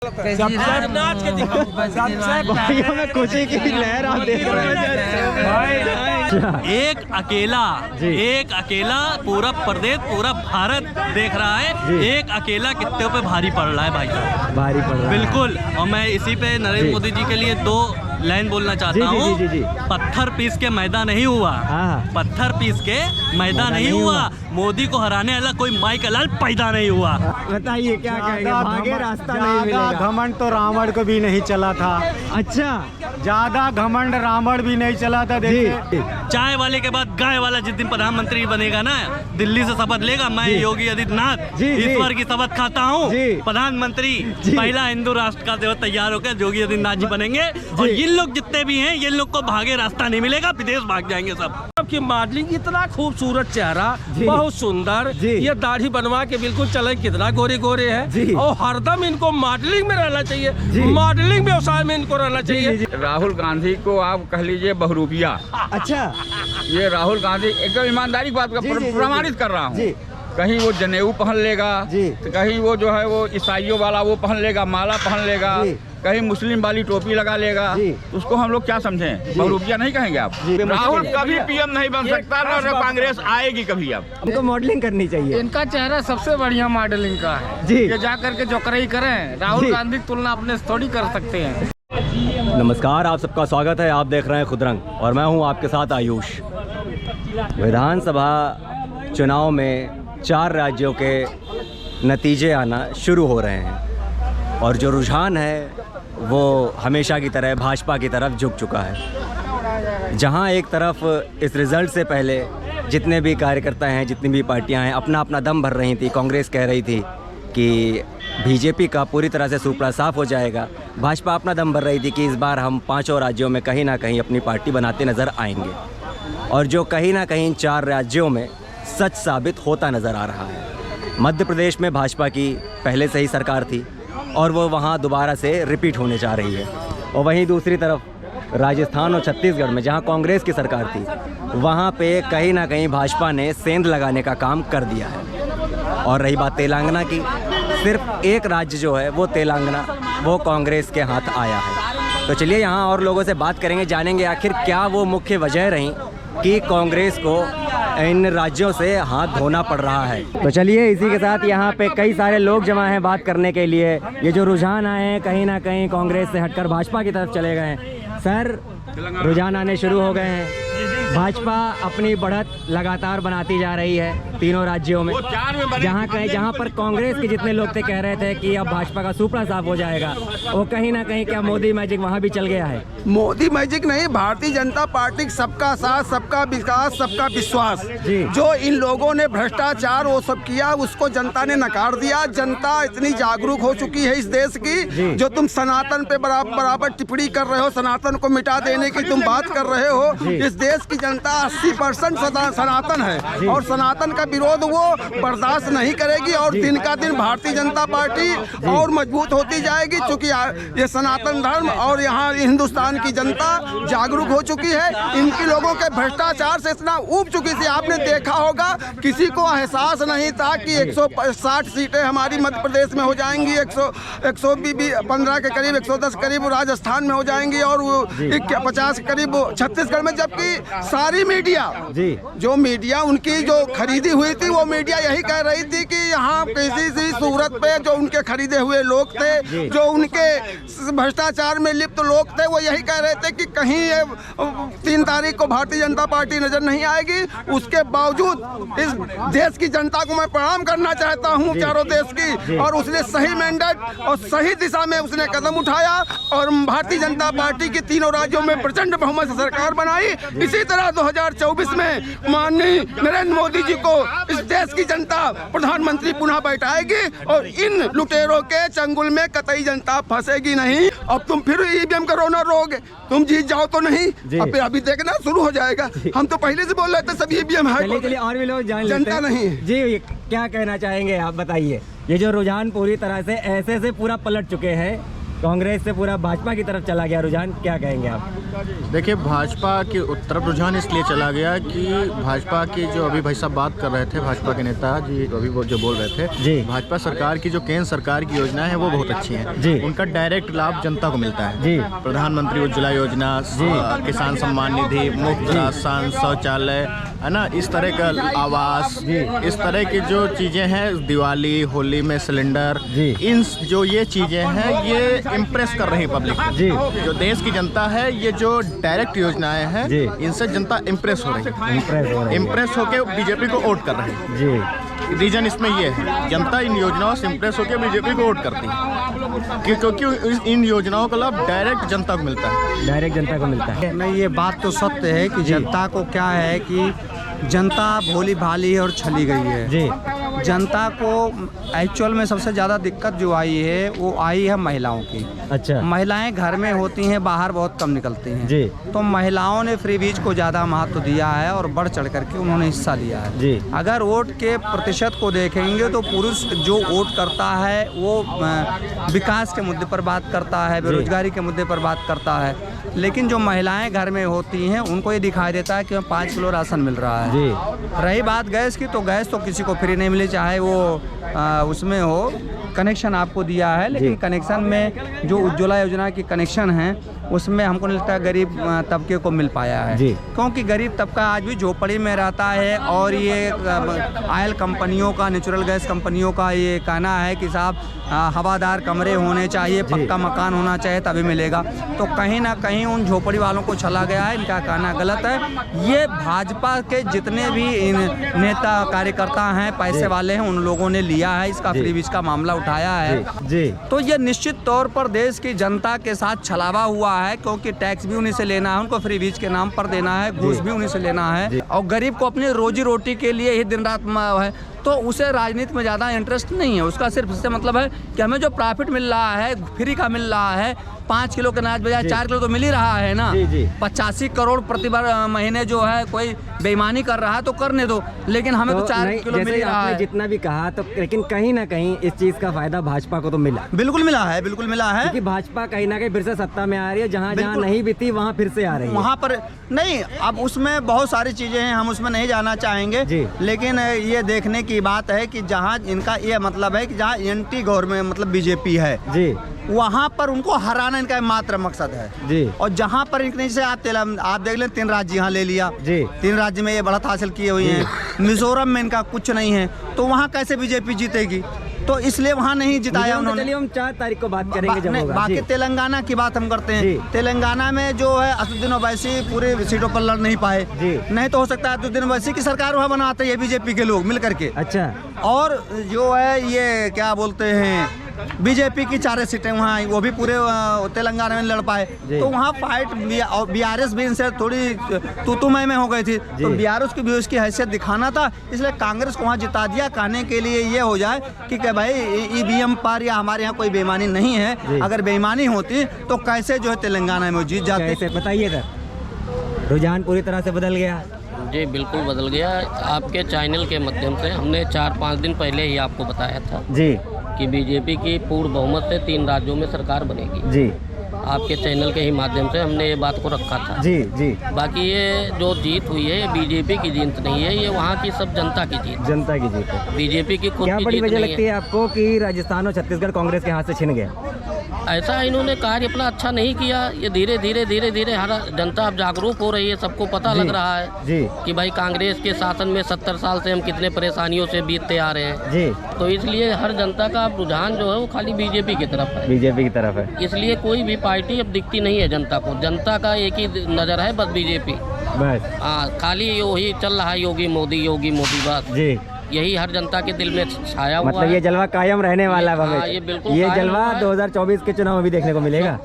में खुशी की लहर आप देख रहे हैं। एक अकेला पूरा प्रदेश पूरा भारत देख रहा है। एक अकेला कितने पे भारी पड़ रहा है भाई साहब, भारी पड़ रहा है बिल्कुल। और मैं इसी पे नरेंद्र मोदी जी के लिए दो लाइन बोलना चाहता हूँ। पत्थर पीस के मैदा नहीं हुआ, पत्थर पीस के मैदा नहीं हुआ। मोदी को हराने वाला कोई माई का लाल पैदा नहीं हुआ। बताइए क्या कहेंगे, भागे रास्ता नहीं मिलेगा। घमंड तो रावण को भी नहीं चला था। अच्छा, ज्यादा घमंड रावण भी नहीं चला था। देखिए चाय वाले के बाद गाय वाला जिस दिन प्रधानमंत्री बनेगा ना, दिल्ली से शपथ लेगा, मैं योगी आदित्यनाथ ईश्वर की शपथ खाता हूँ, प्रधानमंत्री पहला हिंदू राष्ट्र का जो तैयार होकर योगी आदित्यनाथ जी बनेंगे। और ये लोग जितने भी हैं, ये लोग को भागे रास्ता नहीं मिलेगा, विदेश भाग जाएंगे सब। की मॉडलिंग इतना खूबसूरत चेहरा, बहुत सुंदर, ये दाढ़ी बनवा के बिल्कुल चले, कितना गोरे गोरे है। और हरदम इनको मॉडलिंग में रहना चाहिए, मॉडलिंग व्यवसाय में इनको रहना चाहिए। राहुल गांधी को आप कह लीजिए बहुरूपिया। अच्छा, ये राहुल गांधी एकदम ईमानदारी की बात प्रमाणित कर रहा हूँ। कहीं वो जनेऊ पहन लेगा, तो कहीं वो जो है वो ईसाइयों वाला वो पहन लेगा, माला पहन लेगा, कहीं मुस्लिम वाली टोपी लगा लेगा। उसको हम लोग क्या समझें, बहुरूपिया नहीं कहेंगे आप। राहुल कभी पीएम नहीं बन सकता, ना कांग्रेस आएगी कभी। अब उनको मॉडलिंग करनी चाहिए। इनका चेहरा सबसे बढ़िया मॉडलिंग का है जी। ये जा करके जो करई करें, राहुल गांधी की तुलना अपने से थोड़ी कर सकते हैं। नमस्कार, आप सबका स्वागत है। आप देख रहे हैं खुदरंग और मैं हूं आपके साथ आयुष। विधानसभा चुनाव में 4 राज्यों के नतीजे आना शुरू हो रहे हैं और जो रुझान है वो हमेशा की तरह भाजपा की तरफ झुक चुका है। जहां एक तरफ इस रिज़ल्ट से पहले जितने भी कार्यकर्ता हैं, जितनी भी पार्टियां हैं, अपना अपना दम भर रही थी। कांग्रेस कह रही थी कि बीजेपी का पूरी तरह से सुपड़ा साफ हो जाएगा। भाजपा अपना दम भर रही थी कि इस बार हम 5 राज्यों में कहीं ना कहीं अपनी पार्टी बनाते नज़र आएंगे। और जो कहीं ना कहीं 4 राज्यों में सच साबित होता नज़र आ रहा है। मध्य प्रदेश में भाजपा की पहले से ही सरकार थी और वो वहाँ दोबारा से रिपीट होने जा रही है। और वहीं दूसरी तरफ राजस्थान और छत्तीसगढ़ में जहाँ कांग्रेस की सरकार थी, वहाँ पे कहीं ना कहीं भाजपा ने सेंध लगाने का काम कर दिया है। और रही बात तेलंगाना की, सिर्फ एक राज्य जो है वो तेलंगाना, वो कांग्रेस के हाथ आया है। तो चलिए यहाँ और लोगों से बात करेंगे, जानेंगे आखिर क्या वो मुख्य वजह रही कि कांग्रेस को इन राज्यों से हाथ धोना पड़ रहा है। तो चलिए इसी के साथ यहाँ पे कई सारे लोग जमा हैं बात करने के लिए। ये जो रुझान आए हैं कहीं ना कहीं कांग्रेस से हटकर भाजपा की तरफ चले गए हैं। सर, रुझान आने शुरू हो गए हैं। भाजपा अपनी बढ़त लगातार बनाती जा रही है तीनों राज्यों में। जहाँ पर कांग्रेस के जितने लोग थे कह रहे थे कि अब भाजपा का सुपड़ा साफ हो जाएगा, वो कहीं ना कहीं क्या मोदी मैजिक वहाँ भी चल गया है? मोदी मैजिक नहीं, भारतीय जनता पार्टी सबका साथ, सबका विकास, सबका विश्वास। जो इन लोगों ने भ्रष्टाचार वो सब किया, उसको जनता ने नकार दिया। जनता इतनी जागरूक हो चुकी है इस देश की। जो तुम सनातन पे बराबर टिप्पणी कर रहे हो, सनातन को मिटा देने की तुम बात कर रहे हो। इस देश की जनता 80% सनातन है और सनातन का विरोध वो बर्दाश्त नहीं करेगी। और दिन का दिन भारतीय जनता पार्टी और मजबूत होती जाएगी, क्योंकि ये सनातन धर्म और यहाँ हिंदुस्तान की जनता जागरूक हो चुकी है। इनकी लोगों के भ्रष्टाचार से इतना ऊब चुकी थी। आपने देखा होगा, किसी को एहसास नहीं था कि 160 सीटें हमारी मध्य प्रदेश में हो जाएंगी, 115 के करीब, 110 करीब राजस्थान में हो जाएंगी और 50 करीब छत्तीसगढ़ में। जबकि सारी मीडिया, जो मीडिया उनकी जो खरीदी हुई थी, वो मीडिया यही कह रही थी कि यहाँ किसी सी सूरत पे जो उनके खरीदे हुए लोग थे, जो उनके भ्रष्टाचार में लिप्त लोग थे, वो यही कह रहे थे कि कहीं 3 तारीख को भारतीय जनता पार्टी नजर नहीं आएगी। उसके बावजूद इस देश की जनता को मैं प्रणाम करना चाहता हूँ, चारों देश की। और उसने सही मैंडेट और सही दिशा में उसने कदम उठाया और भारतीय जनता पार्टी की तीनों राज्यों में प्रचंड बहुमत से सरकार बनाई। इसी तरह 2024 में माननीय नरेंद्र मोदी जी को इस देश की जनता प्रधानमंत्री पुनः बैठाएगी और इन लुटेरों के चंगुल में कतई जनता फंसेगी नहीं। अब तुम फिर ईवीएम का रोना रोगे, तुम जीत जाओ तो नहीं, अब अभी देखना शुरू हो जाएगा। हम तो पहले से बोल रहे थे सब ईवीएम है। चलिए और भी लोग जान जनता नहीं जी, क्या कहना चाहेंगे आप बताइए? ये जो रुझान पूरी तरह से ऐसे से पूरा पलट चुके हैं कांग्रेस से पूरा भाजपा की तरफ चला गया रुझान, क्या कहेंगे आप? देखिए, भाजपा की तरफ रुझान इसलिए चला गया कि भाजपा की जो अभी भाई साहब बात कर रहे थे, भाजपा के नेता जी अभी वो जो बोल रहे थे जी, भाजपा सरकार की जो केंद्र सरकार की योजना है वो बहुत अच्छी है जी। उनका डायरेक्ट लाभ जनता को मिलता है जी। प्रधानमंत्री उज्ज्वला योजना, किसान सम्मान निधि, मुफ्त राशन, शौचालय, है ना, इस तरह का आवास, इस तरह की जो चीजें हैं, दिवाली होली में सिलेंडर, इन जो ये चीजें हैं ये इम्प्रेस कर रही पब्लिक जी। जो देश की जनता है, ये जो डायरेक्ट योजनाएं हैं इनसे जनता इम्प्रेस हो रही है, इम्प्रेस होकर बीजेपी को वोट कर रही है जी। रीजन इसमें ये है, जनता इन योजनाओं से इम्प्रेस होकर बीजेपी को वोट करती है क्योंकि इन योजनाओं का लाभ डायरेक्ट जनता को मिलता है, डायरेक्ट जनता को मिलता है। नहीं, ये बात तो सत्य है कि जनता को क्या है कि जनता भोली भाली है और छली गई है जी। जनता को एक्चुअल में सबसे ज़्यादा दिक्कत जो आई है वो आई है महिलाओं की। अच्छा, महिलाएं घर में होती हैं, बाहर बहुत कम निकलती हैं जी। तो महिलाओं ने फ्री बीज को ज़्यादा महत्व दिया है और बढ़ चढ़ करके उन्होंने हिस्सा लिया है जी। अगर वोट के प्रतिशत को देखेंगे तो पुरुष जो वोट करता है वो विकास के मुद्दे पर बात करता है, बेरोजगारी के मुद्दे पर बात करता है, लेकिन जो महिलाएं घर में होती हैं उनको ये दिखाई देता है कि 5 किलो राशन मिल रहा है जी। रही बात गैस की, तो गैस तो किसी को फ्री नहीं मिली, चाहे वो उसमें हो, कनेक्शन आपको दिया है, लेकिन कनेक्शन में जो उज्ज्वला योजना की कनेक्शन है उसमें हमको नहीं लगता गरीब तबके को मिल पाया है जी। क्योंकि गरीब तबका आज भी झोपड़ी में रहता है और ये ऑयल कंपनियों का, नेचुरल गैस कंपनियों का ये कहना है कि साहब हवादार कमरे होने चाहिए, पक्का मकान होना चाहिए तभी मिलेगा, तो कहीं ना कहीं उन झोपड़ी वालों को छला गया है। इनका कहना गलत है। ये भाजपा के जितने भी नेता कार्यकर्ता हैं, पैसे वाले हैं, उन लोगों ने लिया है, इसका फ्री बीज का मामला उठाया है जी। तो ये निश्चित तौर पर देश की जनता के साथ छलावा हुआ है, क्योंकि टैक्स भी उन्हीं से लेना है, उनको फ्री बीज के नाम पर देना है, घूस भी उन्हीं से लेना है, और गरीब को अपनी रोजी रोटी के लिए ही दिन रात है, तो उसे राजनीति में ज़्यादा इंटरेस्ट नहीं है। उसका सिर्फ इससे मतलब है कि हमें जो प्रॉफिट मिल रहा है, फ्री का मिल रहा है, 5 किलो के अनाज बजाय 4 किलो तो मिल ही रहा है ना। 85 करोड़ प्रति महीने जो है कोई बेईमानी कर रहा है तो करने दो, लेकिन हमें तो 4 किलो मिल ही रहा है। जितना भी कहा तो, लेकिन कहीं ना कहीं इस चीज का फायदा भाजपा को तो मिला, बिल्कुल मिला है, बिल्कुल मिला है, क्योंकि भाजपा कहीं ना कहीं फिर से सत्ता में आ रही है, जहाँ जहाँ नहीं भी थी वहाँ फिर से आ रही है। वहाँ पर नहीं, अब उसमें बहुत सारी चीजें हैं, हम उसमें नहीं जाना चाहेंगे, लेकिन ये देखने की बात है कि जहाँ इनका ये मतलब है कि जहाँ एंटी गवर्नमेंट मतलब बीजेपी है जी, वहाँ पर उनको हराना इनका मात्र मकसद है जी। और जहाँ पर इनके से आप देख लें, 3 राज्य यहाँ ले लिया जी, 3 राज्य में ये बढ़त हासिल किए हुए हैं, मिजोरम में इनका कुछ नहीं है, तो वहाँ कैसे बीजेपी जीतेगी? तो इसलिए वहाँ नहीं जिताया उन्होंने। चलिए हम 4 तारीख को बात करेंगे जब होगा। बाकी तेलंगाना की बात हम करते हैं। तेलंगाना में जो है असदुद्दीन ओवैसी पूरे सीटों पर लड़ नहीं पाए, नहीं तो हो सकता है असदुद्दीन ओवैसी की सरकार वहाँ बनाते हैं बीजेपी के लोग मिल करके। अच्छा, और जो है ये क्या बोलते हैं, बीजेपी की 4 सीटें वहाँ, वो भी पूरे तेलंगाना में लड़ पाए, तो वहाँ फाइट BRS भी इनसे थोड़ी तूतुमय में हो गई थी, तो BRS की भी उसकी हैसियत दिखाना था, इसलिए कांग्रेस को वहाँ जिता दिया। कहने के लिए ये हो जाए कि भाई EVM पर या हमारे यहाँ कोई बेईमानी नहीं है, अगर बेईमानी होती तो कैसे जो है तेलंगाना में जीत जाते। बताइए सर, रुझान पूरी तरह से बदल गया? जी बिल्कुल बदल गया। आपके चैनल के माध्यम से हमने 4-5 दिन पहले ही आपको बताया था जी कि बीजेपी की पूर्ण बहुमत से 3 राज्यों में सरकार बनेगी जी। आपके चैनल के ही माध्यम से हमने ये बात को रखा था जी जी। बाकी ये जो जीत हुई है ये बीजेपी की जीत नहीं है, ये वहाँ की सब जनता की जीत, जनता की जीत है, बीजेपी की खुद की जीत। क्या बड़ी वजह लगती है आपको कि राजस्थान और छत्तीसगढ़ कांग्रेस के हाथ से छिन गया? ऐसा इन्होंने कार्य अपना अच्छा नहीं किया। ये धीरे धीरे हर जनता अब जागरूक हो रही है, सबको पता लग रहा है जी कि भाई कांग्रेस के शासन में 70 साल से हम कितने परेशानियों से बीतते आ रहे हैं जी। तो इसलिए हर जनता का रुझान जो है वो खाली बीजेपी की तरफ है, बीजेपी की तरफ है। इसलिए कोई भी पार्टी अब दिखती नहीं है जनता को, जनता का एक ही नज़र है बस बीजेपी बस। हाँ, खाली वही चल रहा है, योगी मोदी बस जी, यही हर जनता के दिल में छाया हुआ मतलब है। ये जलवा कायम रहने वाला है। ये बिल्कुल ये जलवा 2024 के चुनाव में भी देखने को मिलेगा।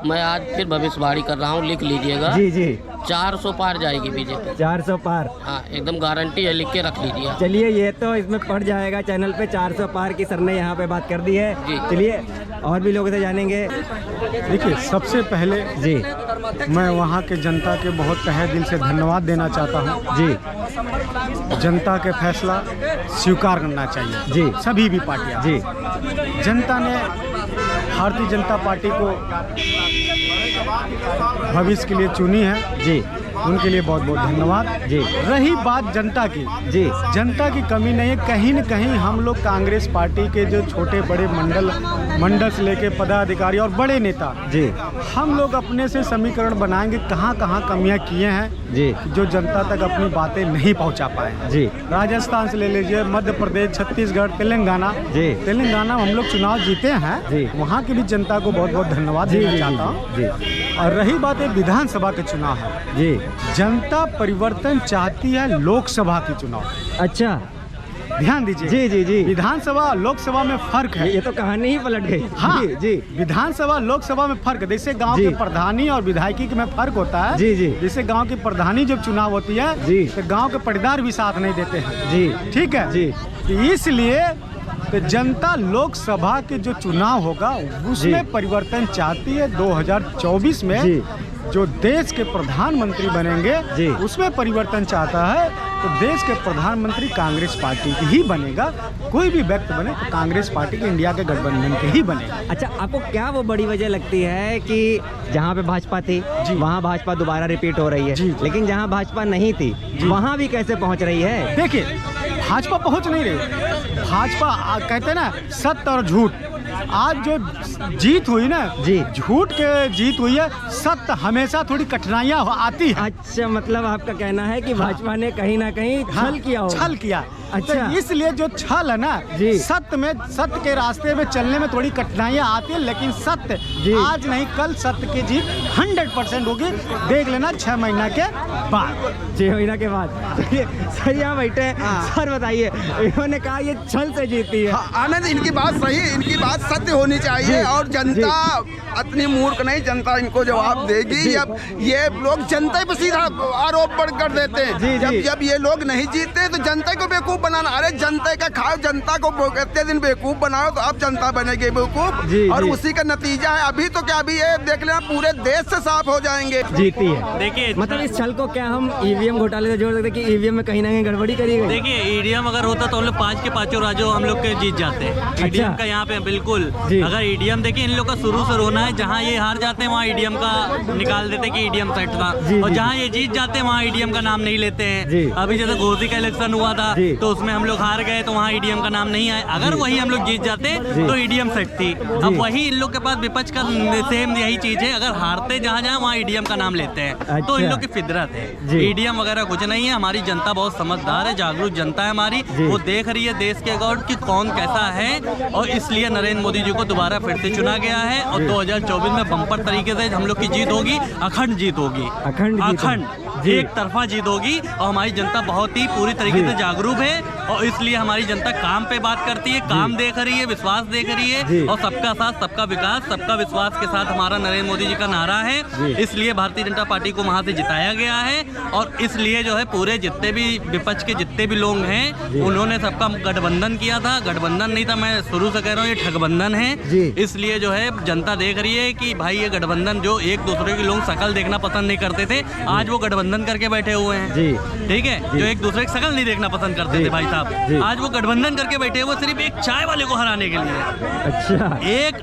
मैं आज फिर भविष्यवाणी कर रहा हूँ, लिख लीजिएगा जी जी। 400 पार जाएगी बीजेपी, 400 पार, हाँ एकदम गारंटी है, लिख के रख लीजिए। चलिए ये तो इसमें पढ़ जाएगा चैनल पे, 400 पार की सर ने यहाँ पे बात कर दी है जी। चलिए और भी लोगों से जानेंगे। देखिए, सबसे पहले जी मैं वहाँ के जनता के बहुत तहे दिल से धन्यवाद देना चाहता हूँ जी। जनता के फैसला स्वीकार करना चाहिए जी, सभी भी पार्टियाँ जी। जनता ने भारतीय जनता पार्टी को भविष्य के लिए चुनी है जी, उनके लिए बहुत बहुत धन्यवाद जी। रही बात जनता की जी, जनता की कमी नहीं है, कहीं न कहीं हम लोग कांग्रेस पार्टी के जो छोटे बड़े मंडल से लेके पदाधिकारी और बड़े नेता जी, हम लोग अपने से समीकरण बनाएंगे कहाँ कहाँ कमियाँ किए हैं जी, जो जनता तक अपनी बातें नहीं पहुँचा पाए जी। राजस्थान से ले लीजिए, मध्य प्रदेश, छत्तीसगढ़, तेलंगाना जी, तेलंगाना हम लोग चुनाव जीते हैं जी, वहाँ की भी जनता को बहुत बहुत धन्यवाद देना चाहता हूँ जी। और रही बात है विधानसभा के चुनाव है जी, जनता परिवर्तन चाहती है लोकसभा की चुनाव। अच्छा, ध्यान दीजिए जी जी जी। विधानसभा लोकसभा में फर्क है, ये तो कहानी ही पलट गई। हाँ जी, जी। विधानसभा लोकसभा में फर्क है, जैसे गांव के प्रधानी और विधायकी में फर्क होता है जी जी। जैसे गांव की प्रधानी जब चुनाव होती है जी, तो गांव के पटदार भी साथ नहीं देते हैं जी, ठीक है जी। इसलिए तो जनता लोकसभा के जो चुनाव होगा उसमें परिवर्तन चाहती है। 2024 में जो देश के प्रधानमंत्री बनेंगे उसमें परिवर्तन चाहता है, तो देश के प्रधानमंत्री कांग्रेस पार्टी की ही बनेगा। कोई भी व्यक्ति बने तो कांग्रेस पार्टी के, इंडिया के गठबंधन के ही बनेगा। अच्छा, आपको क्या वो बड़ी वजह लगती है कि जहाँ पे भाजपा थी वहाँ भाजपा दोबारा रिपीट हो रही है, लेकिन जहाँ भाजपा नहीं थी वहाँ भी कैसे पहुँच रही है? देखिए, भाजपा पहुँच नहीं रही। भाजपा कहते हैं ना सत्य और झूठ, आज जो जीत हुई ना जी, झूठ के जीत हुई है, सत्य हमेशा थोड़ी कठिनाइयाँ आती है। अच्छा, मतलब आपका कहना है कि भाजपा ने कहीं ना कहीं छल किया होगा। छल किया। अच्छा, तो इसलिए जो छल है ना जी, सत्य के रास्ते में चलने में थोड़ी कठिनाइयाँ आती है, लेकिन सत्य आज नहीं कल सत्य की जीत 100% होगी। देख लेना 6 महीना के बाद, 6 महीना के बाद। सर यहाँ बैठे हैं, सर बताइए, इन्होंने कहा ये छल से जीती है। आनंद, इनकी बात सही है, इनकी बात सत्य होनी चाहिए और जनता अपनी मूर्ख नहीं, जनता इनको जवाब देगी। अब ये लोग जनता पे सीधा आरोप कर देते हैं। जब ये लोग नहीं जीतते तो जनता को बेवकूफ बनाना, अरे जनता का खाओ, जनता को कितने दिन बेवकूफ बनाओ तो अब जनता बनेगी बेवकूफ, और उसी का नतीजा है। अभी तो क्या, अभी ये देख लेना पूरे देश से साफ हो जाएंगे। जीती है, देखिए मतलब इस छल को क्या हम ईवीएम घोटाले से जोड़ सकते हैं कि ईवीएम में कहीं ना कहीं गड़बड़ी करी गई? देखिए, ईवीएम अगर होता तो हम लोग 5 के 5 राज्यों हम लोग के जीत जाते हैं। ईवीएम का यहाँ पे बिल्कुल, अगर ईवीएम देखिए इन लोग का शुरू से रोना है, जहाँ ये हार जाते हैं वहाँ ईवीएम का निकाल देते कि ईवीएम सेट था, और जहाँ ये जीत जाते हैं वहाँ ईवीएम का नाम नहीं लेते हैं। अभी जैसे घोसी का इलेक्शन हुआ था तो उसमें हम लोग हार गए तो वहाँ ईवीएम का नाम नहीं आया। अगर वही हम लोग जीत जाते तो ईवीएम सेट थी। अब वही इन लोग के पास विपक्ष का सेम यही चीज है, अगर हारते जहाँ जहाँ वहाँ ईवीएम का नाम लेते हैं। तो इन लोग की फितरत है, ईवीएम वगैरह कुछ नहीं है। हमारी जनता बहुत समझदार है, जागरूक जनता है हमारी, वो देख रही है देश के अकॉर्ड कि कौन कैसा है, और इसलिए नरेंद्र मोदी जी को दोबारा फिर से चुना गया है। और 2024 में बम्पर तरीके से हम लोग की जीत होगी, अखंड जीत होगी, अखंड एक तरफा जीत होगी। और हमारी जनता बहुत ही पूरी तरीके से जागरूक है, और इसलिए हमारी जनता काम पे बात करती है, काम देख रही है, विश्वास देख रही है, और सबका साथ सबका विकास सबका विश्वास के साथ हमारा नरेंद्र मोदी जी का नारा है। इसलिए भारतीय जनता पार्टी को वहाँ से जिताया गया है, और इसलिए जो है पूरे जितने भी विपक्ष के जितने भी लोग हैं उन्होंने सबका गठबंधन किया था। गठबंधन नहीं था, मैं शुरू से कह रहा हूँ ये ठगबंधन है। इसलिए जो है जनता देख रही है कि भाई ये गठबंधन, जो एक दूसरे के लोग शकल देखना पसंद नहीं करते थे, आज वो गठबंधन करके बैठे हुए हैं। ठीक है, जो एक दूसरे की शकल नहीं देखना पसंद करते थे भाई साहब, आज वो गठबंधन करके बैठे हुए सिर्फ एक चाय वाले को हराने के लिए। अच्छा, एक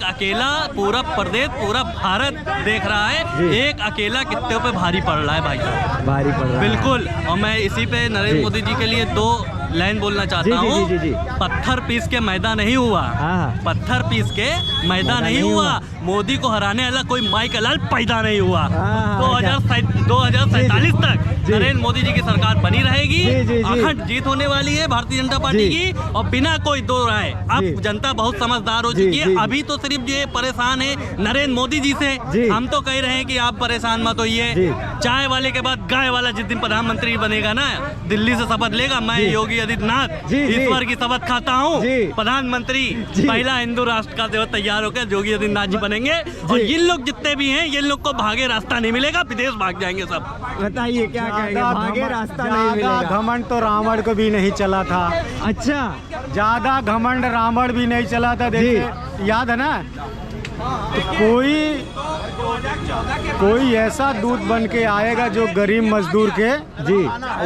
अकेला पूरा प्रदेश, पूरा भारत देख रहा है, एक अकेला कितने पे भारी पड़ रहा है भाई साहब, भारी पड़ रहा है बिल्कुल। और मैं इसी पे नरेंद्र मोदी जी के लिए 2 लाइन बोलना चाहता हूँ। पत्थर पीस के मैदा नहीं हुआ, पत्थर पीस के मैदा नहीं हुआ, मोदी को हराने वाला कोई माइकल लाल पैदा नहीं हुआ। 2047 तक नरेंद्र मोदी जी की सरकार बनी रहेगी, अखंड जीत होने वाली है भारतीय जनता पार्टी की, और बिना कोई दो राय। अब जनता बहुत समझदार हो चुकी है, अभी तो सिर्फ ये परेशान है नरेंद्र मोदी जी से। हम तो कह रहे हैं कि आप परेशान मत होइए, चाय वाले के बाद गाय वाला जिस दिन प्रधानमंत्री बनेगा ना, दिल्ली से शपथ लेगा, मैं योगी आदित्यनाथ ईश्वर की शपथ खाता हूँ, प्रधानमंत्री पहला हिंदू राष्ट्र का जो तैयार होकर योगी आदित्यनाथ जी बनेंगे। और ये लोग जितने भी हैं, ये लोग को भागे रास्ता नहीं मिलेगा, विदेश भाग जाएंगे सब। बताइए क्या कहेंगे, भागे रास्ता नहीं मिलेगा? घमंड तो रावण को भी नहीं चला था। अच्छा, ज्यादा घमंड रावण भी नहीं चला था। देखिए, याद है ना कोई ऐसा दूध बन के आएगा जो गरीब मजदूर के, जी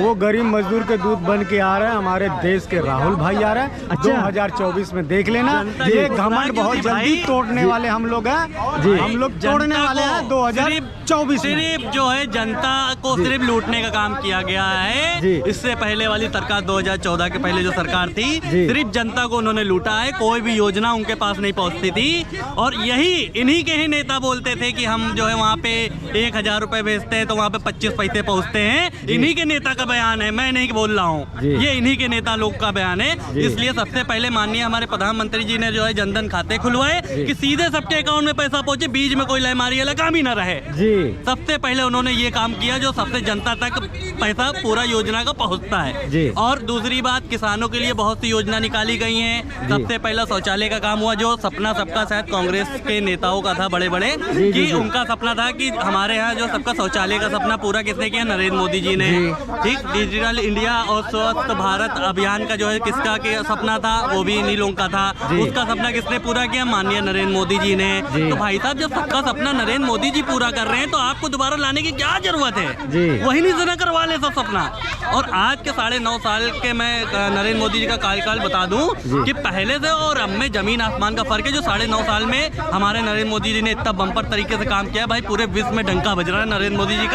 वो गरीब मजदूर के दूध बन के आ रहे हैं हमारे देश के राहुल भाई आ रहे हैं। अच्छा। 2024 में देख लेना, ये घमंड बहुत जल्दी तोड़ने वाले हम लोग हैं जी, हम लोग तोड़ने वाले हैं 2024। सिर्फ जो है जनता को सिर्फ लूटने का काम किया गया है। इससे पहले वाली सरकार 2014 के पहले जो सरकार थी, सिर्फ जनता को उन्होंने लूटा है, कोई भी योजना उनके पास नहीं पहुंचती थी। और यही इन्हीं के ही नेता बोलते थे कि हम जो है वहाँ पे 1000 रुपए भेजते हैं तो वहाँ पे 25 पैसे पहुँचते हैं। इन्हीं के नेता का बयान है, मैं नहीं बोल रहा हूँ, ये इन्हीं के नेता लोग का बयान है। इसलिए सबसे पहले माननीय हमारे प्रधानमंत्री जी ने जो है जनधन खाते खुलवाए कि सीधे सबके अकाउंट में पैसा पहुंचे, बीच में कोई लहमारी वाला काम ही ना रहे। सबसे पहले उन्होंने ये काम किया जो सबसे जनता तक पैसा पूरा योजना का पहुंचता है। और दूसरी बात, किसानों के लिए बहुत सी योजना निकाली गई हैं। सबसे पहला शौचालय का काम हुआ, जो सपना सबका शायद कांग्रेस के नेताओं का था, बड़े बड़े कि उनका सपना था कि हमारे यहाँ जो सबका शौचालय का सपना पूरा किसने किया? नरेंद्र मोदी जी ने। ठीक, डिजिटल इंडिया और स्वच्छ भारत अभियान का जो है किसका सपना था? वो भी इन्हीं लोगों का था। उसका सपना किसने पूरा किया? माननीय नरेंद्र मोदी जी ने। तो भाई साहब, जब सबका सपना नरेंद्र मोदी जी पूरा कर रहे हैं तो आपको दोबारा लाने की क्या जरूरत है? वही नहीं जरा करवा ले सब सपना। और आज के 9.5 साल के मैं नरेंद्र मोदी जी का कार्यकाल बता दूं कि पहले से और अब में जमीन आसमान का फर्क है। जो 9.5 साल में हमारे नरेंद्र मोदी जी ने इतना बम्पर तरीके से काम किया, भाई पूरे विश्व में डंका बज रहा है नरेंद्र मोदी जी का।